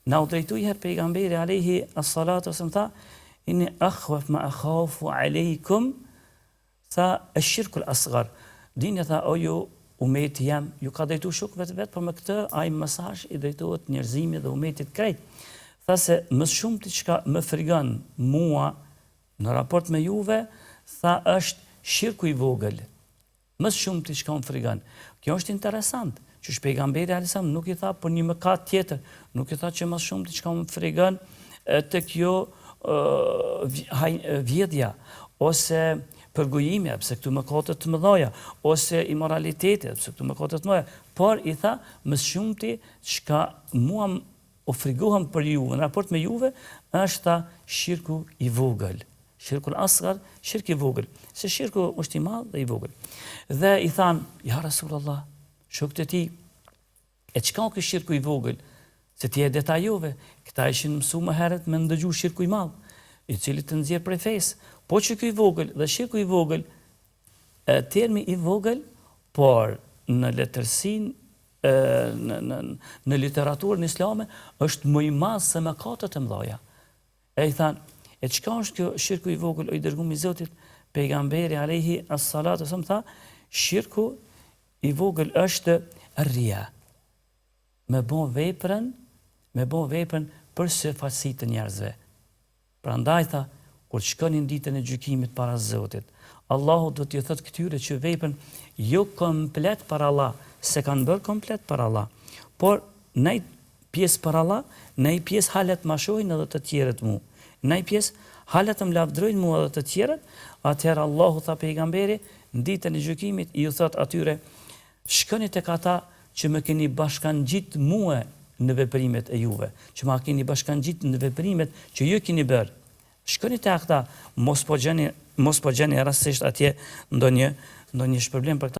Na u drejtoi herë pejgamberi alayhi as-salatu wasallam tha inni akhwaf ma akhafu alaykum tha ash-shirku al-asghar. Dini tha o ju umeti jam, ju ka drejtu shokëve të vet, por me këtë ai mesazh i drejtohet njerëzimit dhe umetit krejt. Tha se më shumë ti çka më frigon mua në raport me juve, tha është shirku i vogël. Më shumë ti çka më frigon. Kjo është interesant. Që pejgamberi alisam nuk i tha për një mëkat tjetër, nuk i tha që më shumë ti çka më frigon të kjo vjedhja ose përgojimja, pse këtu mëkatet të mëdha, ose imoraliteti, pse këtu mëkatet të mëdha, por i tha më shumë ti çka mua u frigohem për juve, në raport me juve, është ta shirku i vogël. Shirku al-asghar, shirku i vogël. Se shirku është i madh dhe i vogël. Dhe i than, ja Rasulullah, shokët e tij, e çka ky shirku i vogël? Se ti e detajove, këta ishin mësuar më herët me ndëgju shirku i madh, i cili të nxjerr prej fesë. Po që ky i vogël dhe shirku i vogël, termi i vogël, por në letërsinë në literaturën islame është më i madh se mëkatet e mëdha. E i than, e çka është kjo shirku i vogël o i dërguar i Zotit? Pejgamberi alayhi as-salatu wasallam tha, shirku i vogël është rria. Me bon veprën për sefasi të njerëzve. Prandaj tha, kur shkonin ditën e gjykimit para Zotit, Allahu do t'ju thotë këtyre që veprën jo komplet për Allah, se kanë bërë komplet për Allah, por nej pjesë për Allah, nej pjesë halet ma shohin edhe të tjerët mu, nej pjesë halet më lavdrojnë mu edhe të tjerët, atëherë Allahu tha pejgamberi, në ditën e gjykimit ju thotë atyre, shkoni tek ata që më keni bashkangjit mua në veprimet e juve, që ma keni bashkangjit në veprimet që ju keni bërë. Shkoni te ata, mos po gjeni rastësisht atje ndonjë shpërblim për këta.